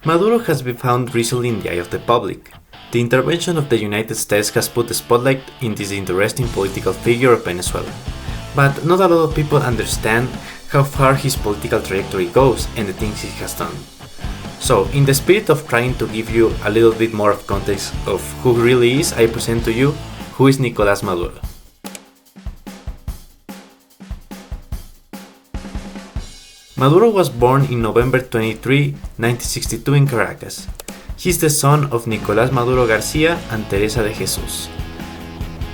Maduro has been found recently in the eye of the public. The intervention of the United States has put the spotlight in this interesting political figure of Venezuela. But not a lot of people understand how far his political trajectory goes and the things he has done. So, in the spirit of trying to give you a little bit more of context of who he really is, I present to you who is Nicolas Maduro. Maduro was born in November 23, 1962 in Caracas. He is the son of Nicolas Maduro Garcia and Teresa de Jesus.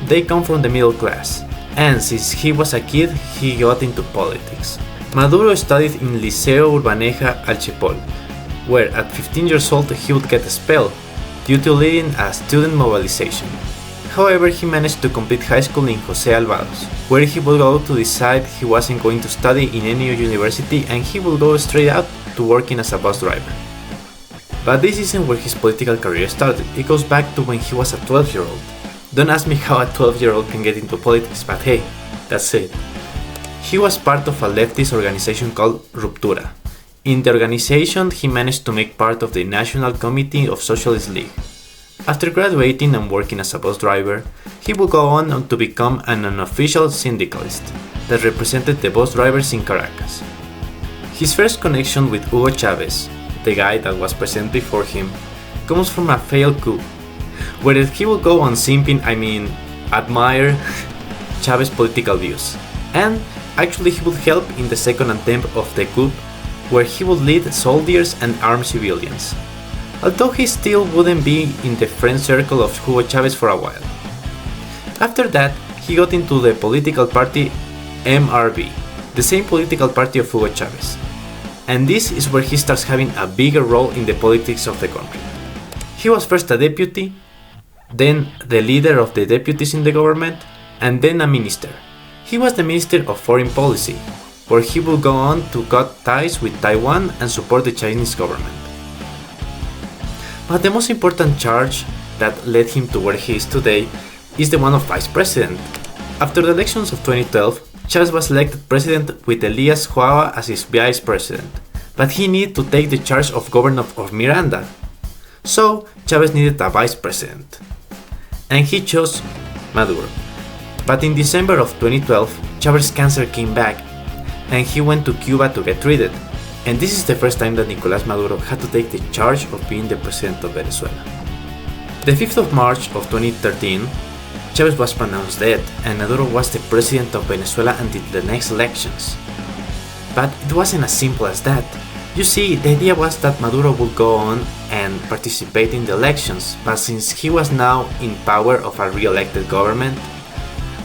They come from the middle class, and since he was a kid, he got into politics. Maduro studied in Liceo Urbaneja Alchepol, where at 15 years old he would get expelled due to leading a student mobilization. However, he managed to complete high school in Jose Alvados, where he would go to decide he wasn't going to study in any university and he would go straight out to working as a bus driver. But this isn't where his political career started, it goes back to when he was a 12-year-old. Don't ask me how a 12-year-old can get into politics, but hey, that's it. He was part of a leftist organization called Ruptura. In the organization, he managed to make part of the National Committee of Socialist League. After graduating and working as a bus driver, he would go on to become an unofficial syndicalist that represented the bus drivers in Caracas. His first connection with Hugo Chavez, the guy that was president before him, comes from a failed coup, where he would go on admire Chavez's political views, and actually he would help in the second attempt of the coup, where he would lead soldiers and arm civilians. Although he still wouldn't be in the friend circle of Hugo Chavez for a while. After that, he got into the political party MRV, the same political party of Hugo Chavez. And this is where he starts having a bigger role in the politics of the country. He was first a deputy, then the leader of the deputies in the government, and then a minister. He was the Minister of Foreign Policy, where he would go on to cut ties with Taiwan and support the Chinese government. But the most important charge that led him to where he is today is the one of vice president. After the elections of 2012, Chavez was elected president with Elias Joava as his vice president, but he needed to take the charge of governor of Miranda. So Chavez needed a vice president, and he chose Maduro. But in December of 2012, Chavez's cancer came back, and he went to Cuba to get treated. And this is the first time that Nicolas Maduro had to take the charge of being the president of Venezuela. The 5th of March of 2013, Chavez was pronounced dead and Maduro was the president of Venezuela until the next elections. But it wasn't as simple as that. You see, the idea was that Maduro would go on and participate in the elections, but since he was now in power of a re-elected government,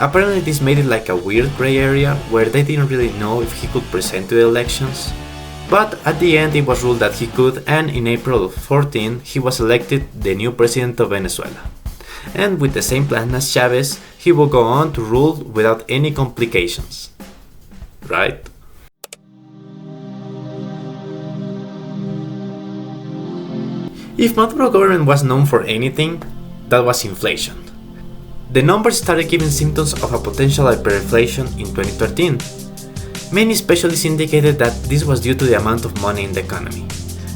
apparently this made it like a weird gray area where they didn't really know if he could present to the elections. But at the end it was ruled that he could, and in April of 2014 he was elected the new president of Venezuela. And with the same plan as Chavez, he will go on to rule without any complications. Right? If Maduro government was known for anything, that was inflation. The numbers started giving symptoms of a potential hyperinflation in 2013. Many specialists indicated that this was due to the amount of money in the economy,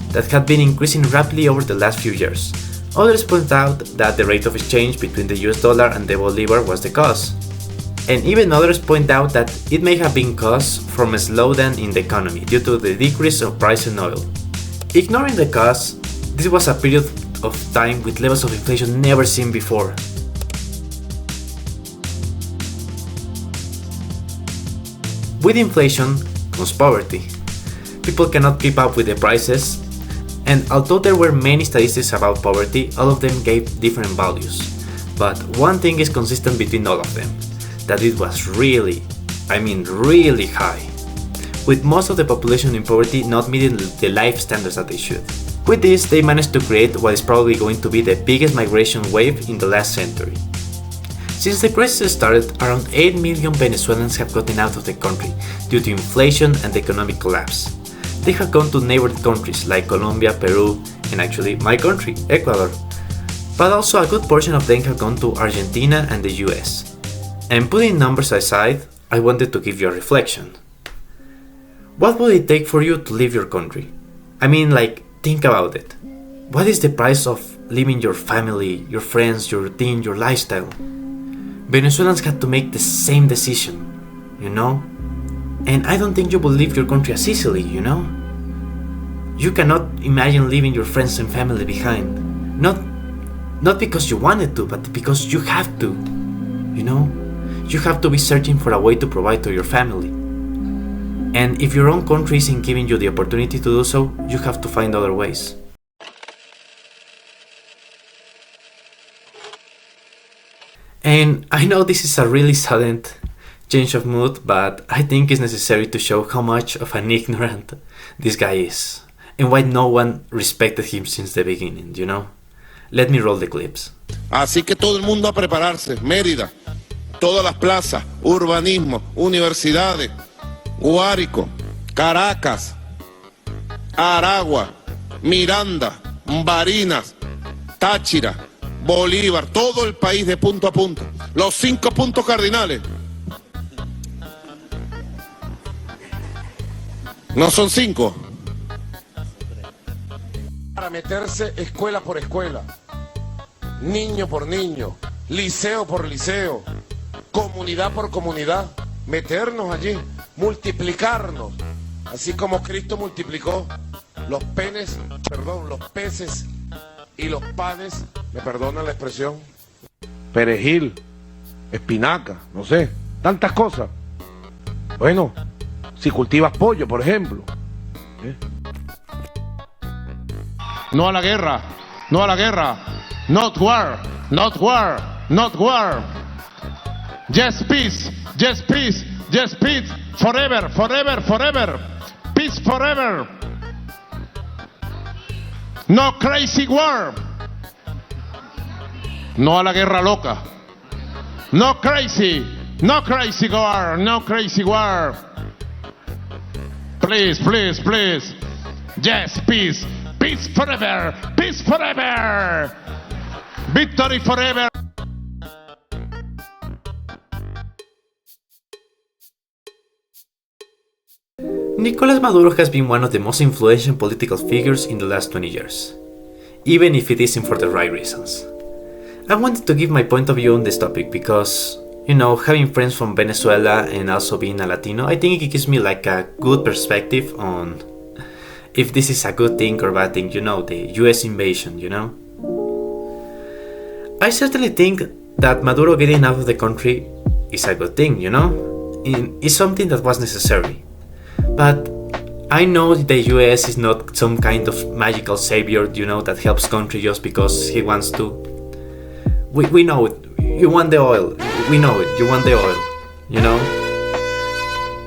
that had been increasing rapidly over the last few years. Others point out that the rate of exchange between the US dollar and the Bolivar was the cause. And even others point out that it may have been caused from a slowdown in the economy due to the decrease of price in oil. Ignoring the cause, this was a period of time with levels of inflation never seen before. With inflation comes poverty. People cannot keep up with the prices, and although there were many statistics about poverty, all of them gave different values. But one thing is consistent between all of them, that it was really high, with most of the population in poverty not meeting the life standards that they should. With this, they managed to create what is probably going to be the biggest migration wave in the last century. Since the crisis started, around 8 million Venezuelans have gotten out of the country due to inflation and economic collapse. They have gone to neighboring countries like Colombia, Peru, and actually my country, Ecuador. But also a good portion of them have gone to Argentina and the US. And putting numbers aside, I wanted to give you a reflection. What would it take for you to leave your country? think about it. What is the price of leaving your family, your friends, your routine, your lifestyle? Venezuelans had to make the same decision, you know? And I don't think you will leave your country as easily, you know? You cannot imagine leaving your friends and family behind. Not because you wanted to, but because you have to, you know? You have to be searching for a way to provide to your family. And if your own country isn't giving you the opportunity to do so, you have to find other ways. And I know this is a really sudden change of mood, but I think it's necessary to show how much of an ignorant this guy is, and why no one respected him since the beginning, you know? Let me roll the clips. Así que todo el mundo a prepararse. Mérida, todas las plazas, urbanismo, universidades, Guárico, Caracas, Aragua, Miranda, Barinas, Táchira, Bolívar, todo el país de punto a punto. Los 5 puntos cardinales. ¿No son 5? Para meterse escuela por escuela, niño por niño, liceo por liceo, comunidad por comunidad, meternos allí, multiplicarnos, así como Cristo multiplicó los peces y los panes, me perdonan la expresión, perejil, espinaca, no sé, tantas cosas. Bueno, si cultivas pollo, por ejemplo. No a la guerra, no a la guerra. Not war, not war, not war. Yes, peace, yes, peace, yes, peace. Forever, forever, forever. Peace forever. No crazy war. No a la guerra loca. No crazy war, no crazy war. Please, please, please. Yes, peace. Peace forever. Peace forever. Victory forever. Nicolas Maduro has been one of the most influential political figures in the last 20 years, even if it isn't for the right reasons. I wanted to give my point of view on this topic because, you know, having friends from Venezuela and also being a Latino, I think it gives me like a good perspective on if this is a good thing or bad thing, you know, the US invasion, you know. I certainly think that Maduro getting out of the country is a good thing, you know. It's something that was necessary. But I know the US is not some kind of magical savior, you know, that helps country just because he wants to. We know it. You want the oil. We know it. You want the oil, you know.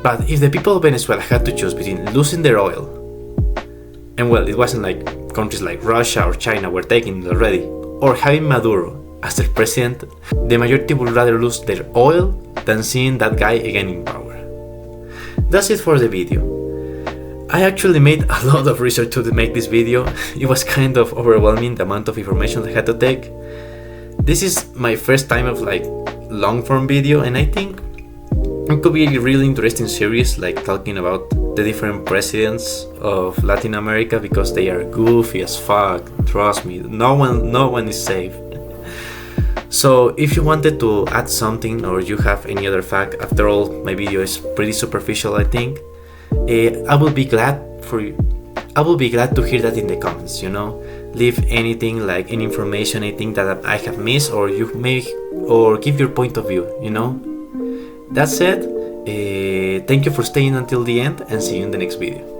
But if the people of Venezuela had to choose between losing their oil, and well, it wasn't like countries like Russia or China were taking it already, or having Maduro as their president, the majority would rather lose their oil than seeing that guy again in power. That's it for the video. I actually made a lot of research to make this video. It was kind of overwhelming the amount of information I had to take. This is my first time of like long form video, and I think it could be a really interesting series, like talking about the different presidents of Latin America, because they are goofy as fuck. Trust me, no one is safe. So if you wanted to add something or you have any other fact, after all my video is pretty superficial, I think, I will be glad to hear that in the comments, you know. Leave anything, like any information, anything that I have missed, or you may, or give your point of view, you know. That said, thank you for staying until the end, and see you in the next video.